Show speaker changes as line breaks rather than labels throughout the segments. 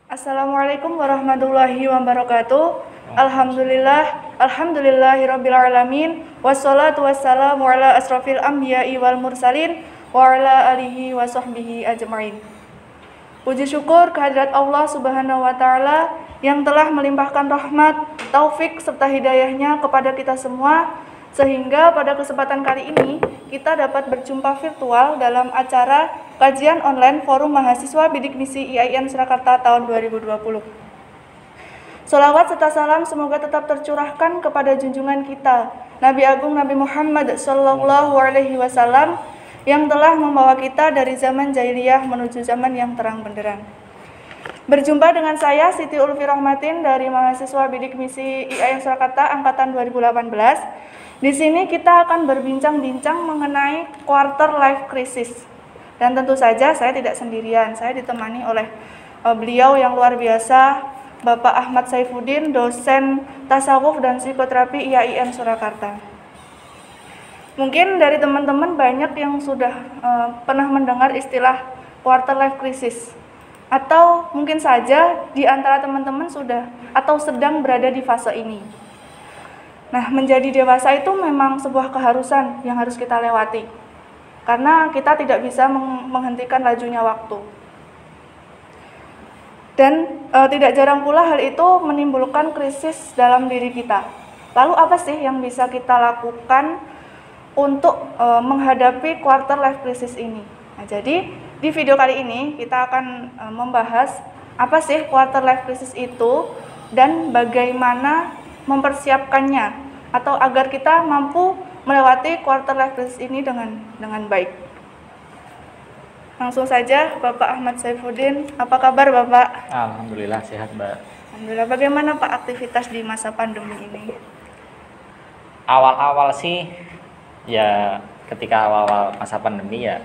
Assalamualaikum warahmatullahi wabarakatuh.
Waalaikumsalam.
Alhamdulillahirabbil alamin. Wassalatu wassalamu ala asrofil anbiya'i wal mursalin wa ala alihi wa sahbihi ajmain. Puji syukur kehadirat Allah Subhanahu wa taala yang telah melimpahkan rahmat, taufik serta hidayahnya kepada kita semua, sehingga pada kesempatan kali ini kita dapat berjumpa virtual dalam acara kajian online Forum Mahasiswa Bidik Misi IAIN Surakarta tahun 2020. Sholawat serta salam semoga tetap tercurahkan kepada junjungan kita, Nabi Agung Nabi Muhammad SAW, yang telah membawa kita dari zaman jahiliyah menuju zaman yang terang benderang. Berjumpa dengan saya Siti Ulfi Rahmatin dari mahasiswa Bidik Misi IAIN Surakarta angkatan 2018. Di sini kita akan berbincang-bincang mengenai quarter life crisis. Dan tentu saja saya tidak sendirian, saya ditemani oleh beliau yang luar biasa, Bapak Ahmad Saifuddin, dosen tasawuf dan psikoterapi IAIN Surakarta. Mungkin dari teman-teman banyak yang sudah pernah mendengar istilah quarter life crisis, atau mungkin saja di antara teman-teman sudah atau sedang berada di fase ini. Nah, menjadi dewasa itu memang sebuah keharusan yang harus kita lewati, karena kita tidak bisa menghentikan lajunya waktu. Dan tidak jarang pula hal itu menimbulkan krisis dalam diri kita. Lalu apa sih yang bisa kita lakukan untuk menghadapi quarter life crisis ini? Nah, jadi di video kali ini kita akan membahas apa sih quarter life crisis itu dan bagaimana mempersiapkannya atau agar kita mampu melewati quarter life crisis ini dengan baik. Langsung saja Bapak Ahmad Saifuddin, apa kabar Bapak?
Alhamdulillah sehat, Mbak.
Alhamdulillah. Bagaimana Pak aktivitas di masa pandemi ini?
Awal-awal sih ya ketika awal-awal masa pandemi ya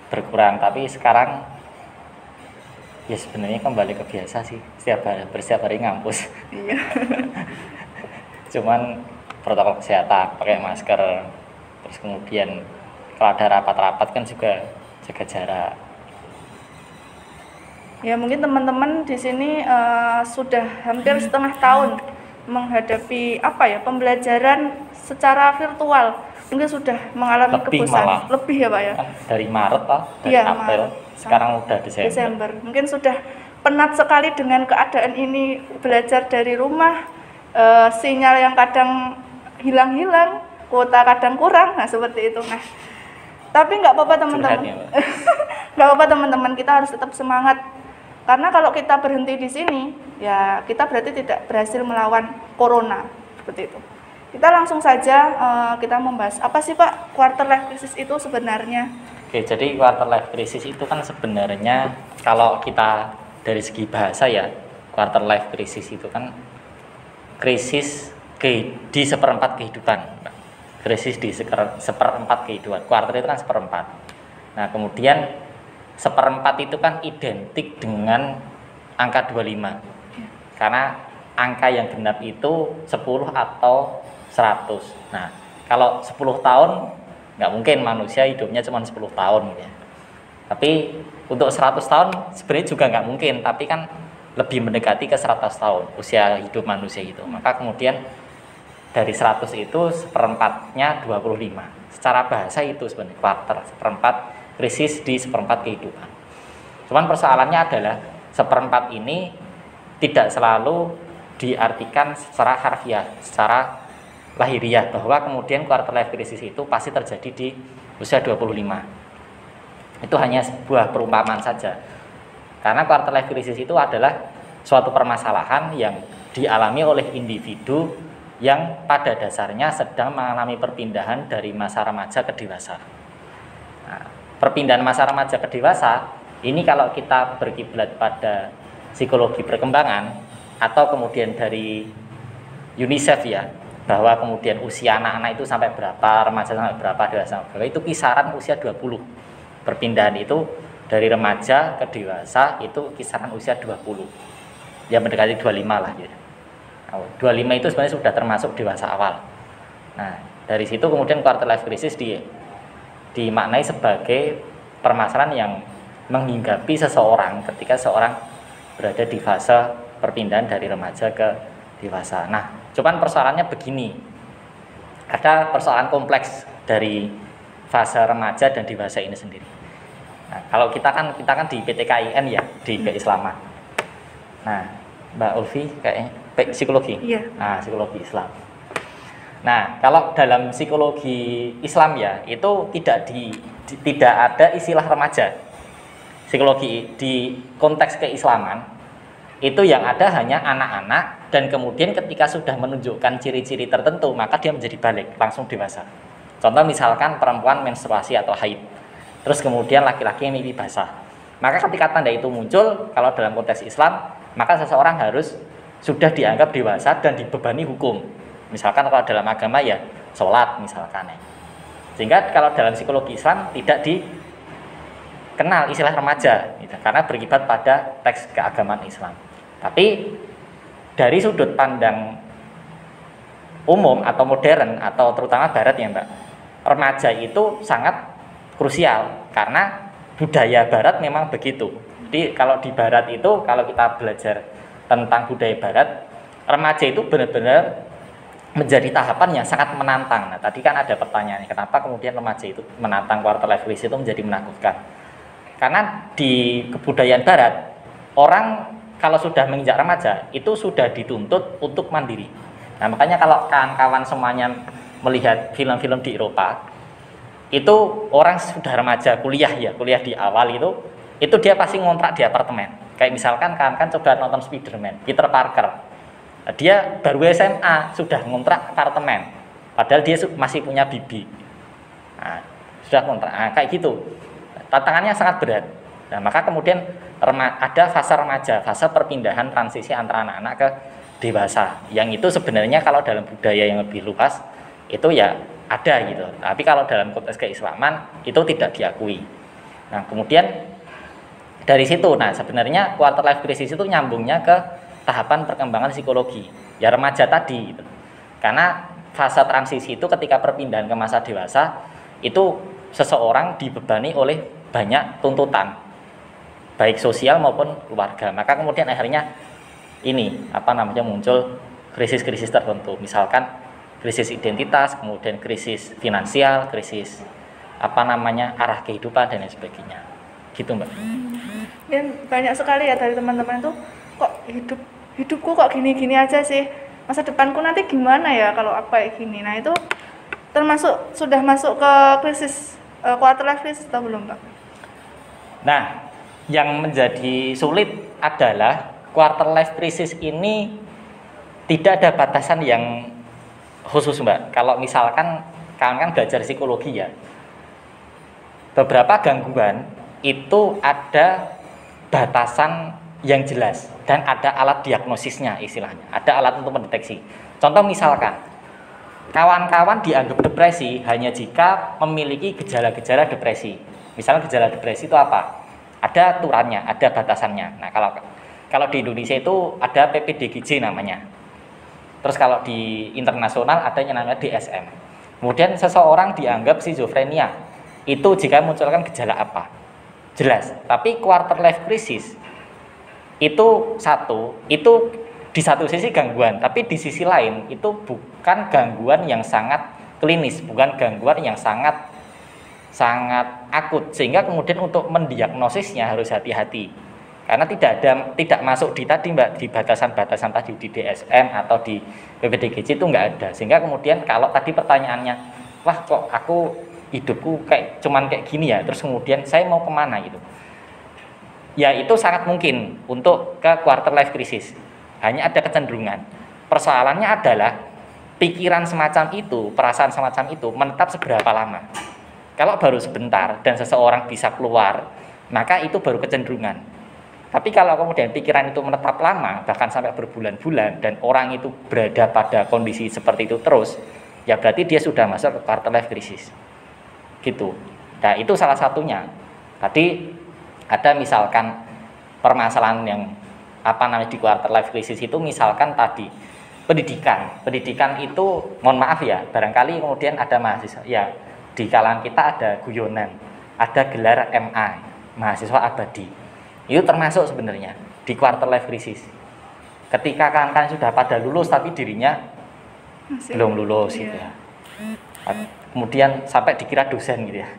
berkurang, tapi sekarang ya sebenarnya kembali ke biasa sih, setiap hari ngampus.
Iya.
Cuman protokol kesehatan, pakai masker, terus kemudian kalau ada rapat-rapat kan juga jaga jarak.
Ya, mungkin teman-teman di sini sudah hampir setengah tahun menghadapi pembelajaran secara virtual. Mungkin sudah mengalami kebosanan. Lebih ya Pak ya?
Dari Maret Pak, dari
ya,
April, sekarang udah Desember.
Mungkin sudah penat sekali dengan keadaan ini, belajar dari rumah, sinyal yang kadang hilang-hilang, kuota kadang kurang, nah seperti itu. Nah, tapi nggak apa-apa teman-teman. Nggak apa-apa teman-teman, kita harus tetap semangat. Karena kalau kita berhenti di sini, ya kita berarti tidak berhasil melawan corona, seperti itu. Kita langsung saja kita membahas apa sih Pak quarter life crisis itu sebenarnya?
Oke, jadi quarter life crisis itu kan sebenarnya kalau kita dari segi bahasa ya, quarter life crisis itu kan krisis di seperempat kehidupan. Krisis di seperempat kehidupan. Quarter itu kan seperempat. Nah, kemudian seperempat itu kan identik dengan angka 25. Karena angka yang genap itu 10 atau 100. Nah, kalau 10 tahun nggak mungkin manusia hidupnya cuma 10 tahun ya. Tapi untuk 100 tahun sebenarnya juga nggak mungkin, tapi kan lebih mendekati ke 100 tahun usia hidup manusia itu. Maka kemudian dari 100 itu seperempatnya 25. Secara bahasa itu sebenarnya quarter, seperempat krisis di seperempat kehidupan. Cuman persoalannya adalah seperempat ini tidak selalu diartikan secara harfiah, secara lahiriah, bahwa kemudian quarter life crisis itu pasti terjadi di usia 25. Itu hanya sebuah perumpamaan saja. Karena quarter life crisis itu adalah suatu permasalahan yang dialami oleh individu yang pada dasarnya sedang mengalami perpindahan dari masa remaja ke dewasa. Nah, perpindahan masa remaja ke dewasa ini kalau kita berkiblat pada psikologi perkembangan atau kemudian dari UNICEF ya, bahwa kemudian usia anak-anak itu sampai berapa, remaja sampai berapa, dewasa sampai berapa, itu kisaran usia 20. Perpindahan itu dari remaja ke dewasa itu kisaran usia 20. Ya mendekati 25 lah gitu. 25 itu sebenarnya sudah termasuk dewasa awal. Nah, dari situ kemudian quarter life crisis dimaknai sebagai permasalahan yang menghinggapi seseorang ketika seorang berada di fase perpindahan dari remaja ke dewasa. Nah, cuman persoalannya begini, ada persoalan kompleks dari fase remaja dan dewasa ini sendiri. Nah, kalau kita kan di PTKIN ya, di keislaman. Nah, Mbak Ulfi kayaknya psikologi.
Iya.
Nah, psikologi Islam. Nah, kalau dalam psikologi Islam ya, itu tidak ada istilah remaja. Psikologi di konteks keislaman itu yang ada hanya anak-anak, dan kemudian ketika sudah menunjukkan ciri-ciri tertentu maka dia menjadi balik, langsung dewasa. Contoh misalkan perempuan menstruasi atau haid, terus kemudian laki-laki yang mimpi basah. Maka ketika tanda itu muncul, kalau dalam konteks Islam, maka seseorang harus sudah dianggap dewasa dan dibebani hukum. Misalkan kalau dalam agama ya sholat misalkan. Sehingga kalau dalam psikologi Islam tidak dikenal istilah remaja, gitu, karena beribadat pada teks keagamaan Islam. Tapi dari sudut pandang umum atau modern atau terutama Barat ya Mbak, remaja itu sangat krusial karena budaya Barat memang begitu. Jadi kalau di Barat itu, kalau kita belajar tentang budaya Barat, remaja itu benar-benar menjadi tahapan yang sangat menantang. Nah, tadi kan ada pertanyaan, kenapa kemudian remaja itu menantang, quarter life crisis itu menjadi menakutkan? Karena di kebudayaan Barat, orang kalau sudah menginjak remaja itu sudah dituntut untuk mandiri. Nah, makanya kalau kawan-kawan semuanya melihat film-film di Eropa, itu orang sudah remaja, kuliah di awal itu dia pasti ngontrak di apartemen. Kayak misalkan kan coba nonton Spiderman, Peter Parker. Dia baru SMA sudah ngontrak apartemen, padahal dia masih punya bibi. Nah, sudah ngontrak, kayak gitu. Tantangannya sangat berat. Nah, maka kemudian ada fase remaja, fase perpindahan transisi antara anak-anak ke dewasa. Yang itu sebenarnya kalau dalam budaya yang lebih luas itu ya ada gitu. Tapi kalau dalam konteks keislaman itu tidak diakui. Nah, kemudian dari situ, nah sebenarnya quarter life crisis itu nyambungnya ke tahapan perkembangan psikologi ya remaja tadi gitu. Karena fase transisi itu ketika perpindahan ke masa dewasa itu seseorang dibebani oleh banyak tuntutan baik sosial maupun keluarga, maka kemudian akhirnya muncul krisis-krisis tertentu, misalkan krisis identitas, kemudian krisis finansial, krisis arah kehidupan dan lain sebagainya gitu Mbak.
Dan banyak sekali ya dari teman-teman itu, kok hidupku kok gini-gini aja sih, masa depanku nanti gimana ya kalau kayak gini. Nah, itu termasuk sudah masuk ke krisis quarter life crisis atau belum Pak?
Nah, yang menjadi sulit adalah quarter life crisis ini tidak ada batasan yang khusus Mbak. Kalau misalkan kalian belajar psikologi ya, beberapa gangguan itu ada batasan yang jelas dan ada alat diagnosisnya, istilahnya ada alat untuk mendeteksi. Contoh misalkan kawan-kawan dianggap depresi hanya jika memiliki gejala-gejala depresi. Misalnya gejala depresi itu apa? Ada aturannya, ada batasannya. Nah, kalau di Indonesia itu ada PPDGJ namanya. Terus kalau di internasional ada yang namanya DSM. Kemudian seseorang dianggap skizofrenia itu jika munculkan gejala apa? Jelas. Tapi quarter life crisis itu di satu sisi gangguan, tapi di sisi lain itu bukan gangguan yang sangat klinis, bukan gangguan yang sangat akut, sehingga kemudian untuk mendiagnosisnya harus hati-hati karena tidak masuk di tadi Mbak, di batasan-batasan tadi di DSM atau di PPDGJ itu nggak ada, sehingga kemudian kalau tadi pertanyaannya, wah kok aku hidupku cuman kayak gini ya, terus kemudian saya mau kemana gitu ya, itu sangat mungkin untuk ke quarter life crisis. Hanya ada kecenderungan. Persoalannya adalah pikiran semacam itu, perasaan semacam itu menetap seberapa lama. Kalau baru sebentar dan seseorang bisa keluar, maka itu baru kecenderungan. Tapi kalau kemudian pikiran itu menetap lama, bahkan sampai berbulan-bulan, dan orang itu berada pada kondisi seperti itu terus, ya berarti dia sudah masuk ke quarter life crisis. Gitu. Nah, itu salah satunya. Tadi ada misalkan permasalahan yang di quarter life crisis itu, misalkan tadi pendidikan itu, mohon maaf ya, barangkali kemudian ada mahasiswa ya, di kalangan kita ada guyonan, ada gelar MA, mahasiswa abadi. Itu termasuk sebenarnya di quarter life crisis. Ketika kawan-kawan sudah pada lulus tapi dirinya belum lulus gitu ya. Kemudian sampai dikira dosen gitu ya.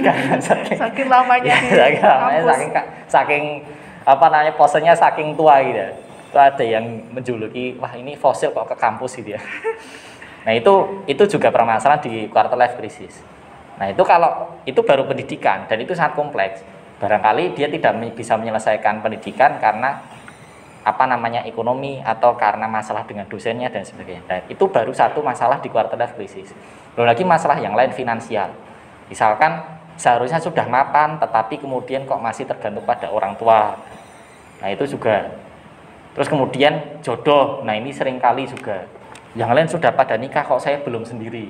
Karena
saking lamanya di
saking apa namanya posenya saking tua gitu ya. Itu ada yang menjuluki, wah ini fosil kok ke kampus gitu ya. Nah itu juga permasalahan di quarter life crisis. Nah itu kalau itu baru pendidikan dan itu sangat kompleks. Barangkali dia tidak bisa menyelesaikan pendidikan karena apa namanya ekonomi atau karena masalah dengan dosennya dan sebagainya. Dan itu baru satu masalah di quarter life crisis. Belum lagi masalah yang lain finansial. Misalkan seharusnya sudah mapan tetapi kemudian kok masih tergantung pada orang tua. Nah itu juga. Terus kemudian jodoh. Nah ini seringkali juga. Yang lain sudah pada nikah kok saya belum sendiri.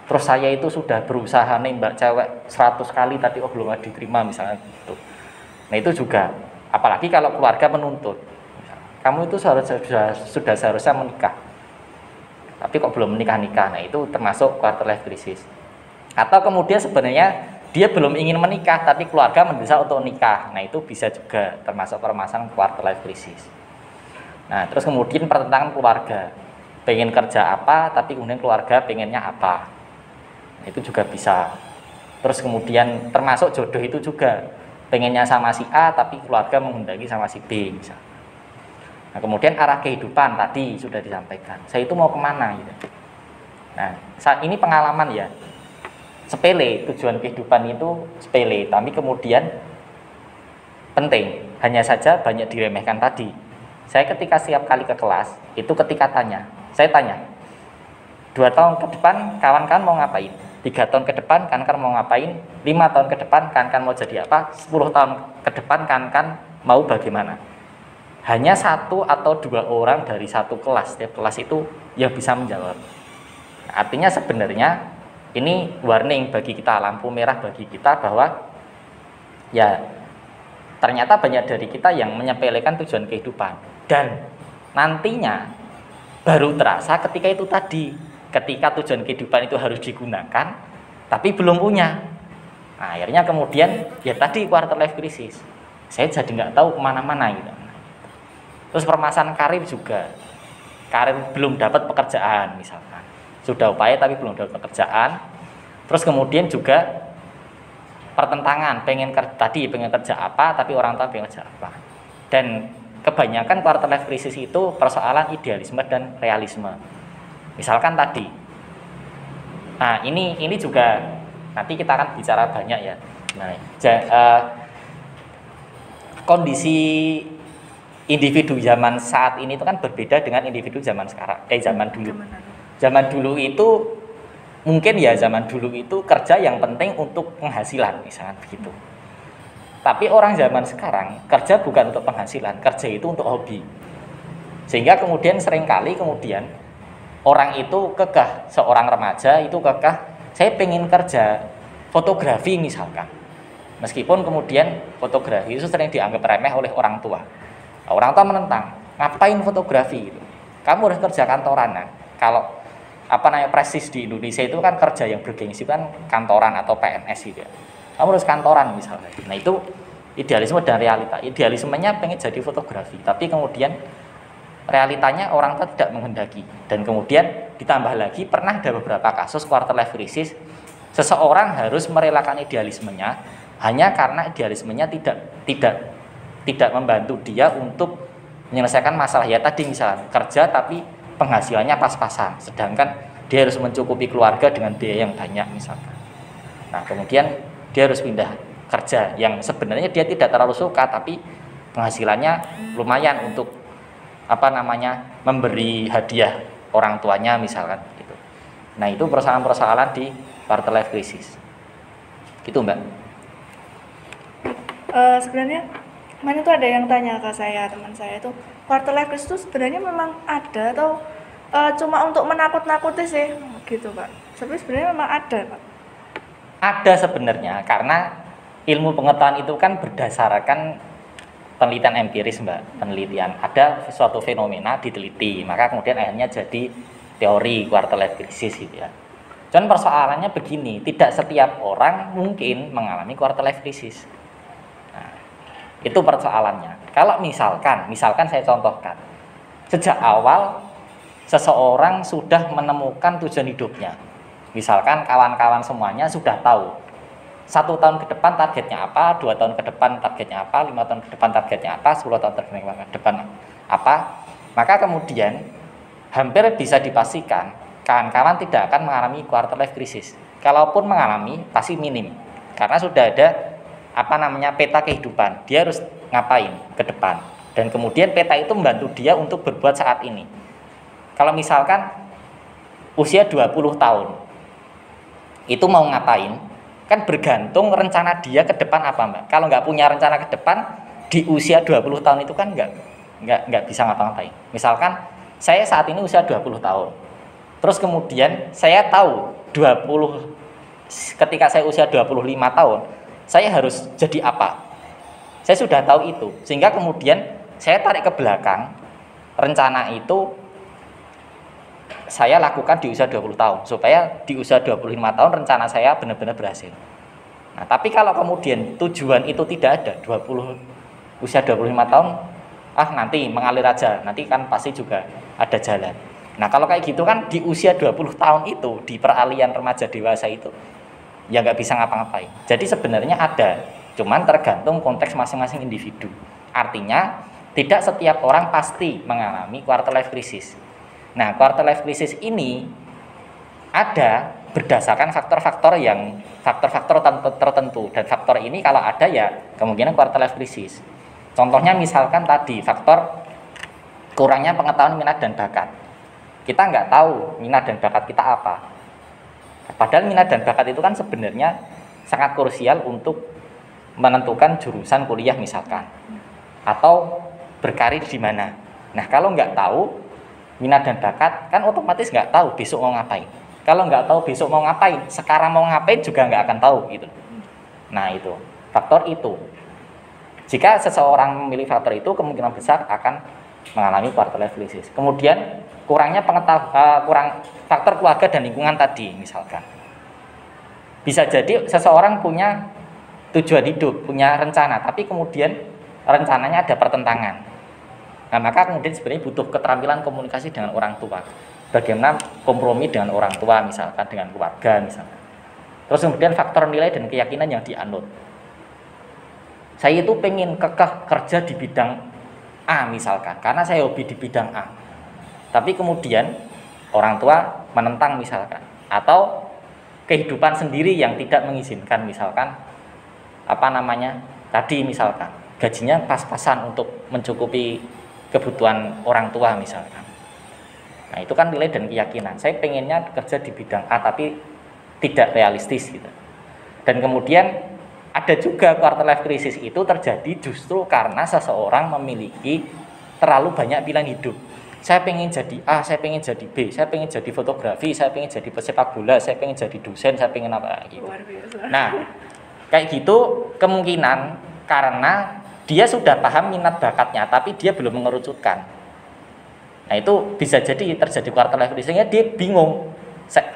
Terus saya itu sudah berusaha nembak cewek 100 kali tapi belum diterima misalnya gitu. Nah itu juga. Apalagi kalau keluarga menuntut. Kamu itu sudah seharusnya menikah. Tapi kok belum menikah-nikah. Nah itu termasuk quarter life crisis. Atau kemudian sebenarnya dia belum ingin menikah tapi keluarga mendesak untuk nikah. Nah itu bisa juga termasuk permasalahan quarter life crisis. Nah terus kemudian pertentangan keluarga, pengen kerja apa tapi kemudian keluarga pengennya apa. Nah, itu juga bisa. Terus kemudian termasuk jodoh itu juga, pengennya sama si A tapi keluarga menghendaki sama si B misalnya. Nah kemudian arah kehidupan tadi sudah disampaikan, saya itu mau kemana gitu. Nah saat ini pengalaman ya, sepele, tujuan kehidupan itu sepele, tapi kemudian penting, hanya saja banyak diremehkan tadi. Saya ketika setiap kali ke kelas, itu ketika saya tanya, 2 tahun ke depan kawan-kawan mau ngapain? 3 tahun ke depan kawan-kawan mau ngapain? 5 tahun ke depan kawan-kawan mau jadi apa? 10 tahun ke depan kawan-kawan mau bagaimana? Hanya 1 atau 2 orang dari satu kelas, setiap kelas itu yang bisa menjawab. Artinya sebenarnya ini warning bagi kita, lampu merah bagi kita bahwa ya ternyata banyak dari kita yang menyepelekan tujuan kehidupan. Dan nantinya baru terasa ketika itu tadi, ketika tujuan kehidupan itu harus digunakan, tapi belum punya. Nah, akhirnya kemudian ya tadi quarter life crisis. Saya jadi nggak tahu kemana-mana gitu. Terus permasalahan karir juga, karir belum dapat pekerjaan misalkan, sudah upaya tapi belum dapat pekerjaan. Terus kemudian juga pertentangan, pengen kerja apa tapi orang tua pengen kerja apa. Dan kebanyakan quarter life crisis itu persoalan idealisme dan realisme. Misalkan tadi, nah ini juga nanti kita akan bicara banyak ya. Nah, kondisi individu zaman saat ini itu kan berbeda dengan individu zaman sekarang, zaman dulu. Zaman dulu itu mungkin ya zaman dulu itu kerja yang penting untuk penghasilan misalnya begitu. Tapi orang zaman sekarang kerja bukan untuk penghasilan, kerja itu untuk hobi. Sehingga kemudian seringkali kemudian orang itu kekeh, seorang remaja itu kekeh, saya pengen kerja fotografi misalkan. Meskipun kemudian fotografi itu sering dianggap remeh oleh orang tua. Orang tua menentang, ngapain fotografi gitu? Kamu harus kerja kantoran. Nah, kalau prestis di Indonesia itu kan kerja yang bergengsi kan kantoran atau PNS gitu ya. Kamu harus kantoran misalnya. Nah itu idealisme dan realita. Idealismenya pengen jadi fotografi, tapi kemudian realitanya orang tua tidak menghendaki. Dan kemudian ditambah lagi pernah ada beberapa kasus quarter life crisis, seseorang harus merelakan idealismenya hanya karena idealismenya tidak membantu dia untuk menyelesaikan masalah ya tadi misalnya kerja tapi penghasilannya pas-pasan, sedangkan dia harus mencukupi keluarga dengan biaya yang banyak misalkan. Nah kemudian dia harus pindah kerja yang sebenarnya dia tidak terlalu suka tapi penghasilannya lumayan untuk memberi hadiah orang tuanya misalkan gitu. Nah itu persoalan-persoalan di quarter life crisis gitu Mbak.
Sebenarnya kemarin tuh ada yang tanya ke saya, teman saya itu quarter life crisis itu sebenarnya memang ada atau cuma untuk menakut-nakuti sih gitu Pak. Tapi sebenarnya memang ada Pak.
Ada sebenarnya karena ilmu pengetahuan itu kan berdasarkan penelitian empiris Mbak. Penelitian ada suatu fenomena diteliti, maka kemudian akhirnya jadi teori quarter life crisis gitu ya. Cuman persoalannya begini, tidak setiap orang mungkin mengalami quarter life crisis. Itu persoalannya. Kalau misalkan saya contohkan, sejak awal seseorang sudah menemukan tujuan hidupnya. Misalkan kawan-kawan semuanya sudah tahu 1 tahun ke depan targetnya apa, 2 tahun ke depan targetnya apa, 5 tahun ke depan targetnya apa, 10 tahun ke depan apa. Maka kemudian hampir bisa dipastikan kawan-kawan tidak akan mengalami quarter life crisis. Kalaupun mengalami pasti minim, karena sudah ada peta kehidupan. Dia harus ngapain ke depan, dan kemudian peta itu membantu dia untuk berbuat saat ini. Kalau misalkan usia 20 tahun itu mau ngapain, kan bergantung rencana dia ke depan apa, Mbak. Kalau nggak punya rencana ke depan di usia 20 tahun itu kan nggak bisa ngapa-ngapain. Misalkan saya saat ini usia 20 tahun, terus kemudian saya tahu ketika saya usia 25 tahun saya harus jadi apa, saya sudah tahu itu, sehingga kemudian saya tarik ke belakang rencana itu saya lakukan di usia 20 tahun supaya di usia 25 tahun rencana saya benar-benar berhasil. Nah, tapi kalau kemudian tujuan itu tidak ada, usia 25 tahun nanti mengalir aja, nanti kan pasti juga ada jalan. Nah, kalau kayak gitu kan di usia 20 tahun itu, di peralihan remaja dewasa itu ya nggak bisa ngapa-ngapain. Jadi sebenarnya ada, cuman tergantung konteks masing-masing individu. Artinya tidak setiap orang pasti mengalami quarter life crisis. Nah, quarter life crisis ini ada berdasarkan faktor-faktor tertentu, dan faktor ini kalau ada ya kemungkinan quarter life crisis. Contohnya misalkan tadi faktor kurangnya pengetahuan minat dan bakat. Kita nggak tahu minat dan bakat kita apa. Padahal minat dan bakat itu kan sebenarnya sangat krusial untuk menentukan jurusan kuliah misalkan, atau berkarir di mana. Nah, kalau nggak tahu minat dan bakat kan otomatis nggak tahu besok mau ngapain. Kalau nggak tahu besok mau ngapain, sekarang mau ngapain juga nggak akan tahu gitu. Nah, itu faktor itu. Jika seseorang memilih faktor itu, kemungkinan besar akan mengalami quarter life crisis. Kemudian kurang faktor keluarga dan lingkungan tadi misalkan. Bisa jadi seseorang punya tujuan hidup, punya rencana, tapi kemudian rencananya ada pertentangan. Nah, maka kemudian sebenarnya butuh keterampilan komunikasi dengan orang tua. Bagaimana kompromi dengan orang tua misalkan, dengan keluarga misalkan. Terus kemudian faktor nilai dan keyakinan yang dianut. Saya itu pengen kekeh kerja di bidang A misalkan, karena saya hobi di bidang A. Tapi kemudian orang tua menentang misalkan, atau kehidupan sendiri yang tidak mengizinkan misalkan tadi misalkan gajinya pas-pasan untuk mencukupi kebutuhan orang tua misalkan. Nah, itu kan nilai dan keyakinan. Saya pengennya kerja di bidang A tapi tidak realistis gitu. Dan kemudian ada juga quarter life crisis itu terjadi justru karena seseorang memiliki terlalu banyak pilihan hidup. Saya pengen jadi A, saya pengen jadi B, saya pengen jadi fotografi, saya pengen jadi pesepak bola, saya pengen jadi dosen, saya pengen apa gitu. Nah, kayak gitu kemungkinan karena dia sudah paham minat bakatnya, tapi dia belum mengerucutkan. Nah, itu bisa jadi terjadi quarter life crisis, sehingga dia bingung.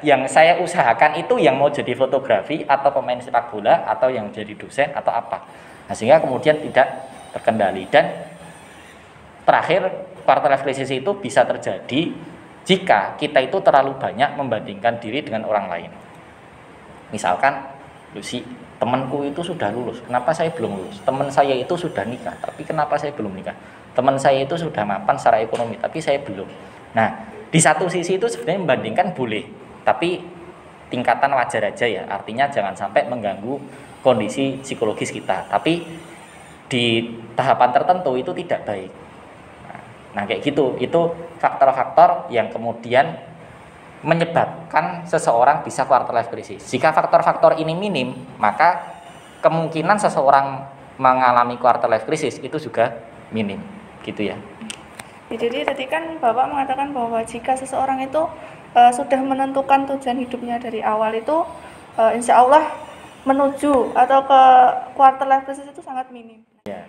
Yang saya usahakan itu yang mau jadi fotografi atau pemain sepak bola atau yang jadi dosen atau apa. Nah, sehingga kemudian tidak terkendali. Dan terakhir, quarter life crisis itu bisa terjadi jika kita itu terlalu banyak membandingkan diri dengan orang lain. Misalkan, temanku itu sudah lulus, kenapa saya belum lulus? Teman saya itu sudah nikah, tapi kenapa saya belum nikah? Teman saya itu sudah mapan secara ekonomi, tapi saya belum. Nah, di satu sisi itu sebenarnya membandingkan boleh, tapi tingkatan wajar aja ya. Artinya jangan sampai mengganggu kondisi psikologis kita. Tapi di tahapan tertentu itu tidak baik. Nah, kayak gitu. Itu faktor-faktor yang kemudian menyebabkan seseorang bisa quarter life crisis. Jika faktor-faktor ini minim, maka kemungkinan seseorang mengalami quarter life crisis itu juga minim, gitu ya.
Jadi tadi kan Bapak mengatakan bahwa jika seseorang itu sudah menentukan tujuan hidupnya dari awal itu insya Allah menuju atau ke quarter life crisis itu sangat minim.
Ya,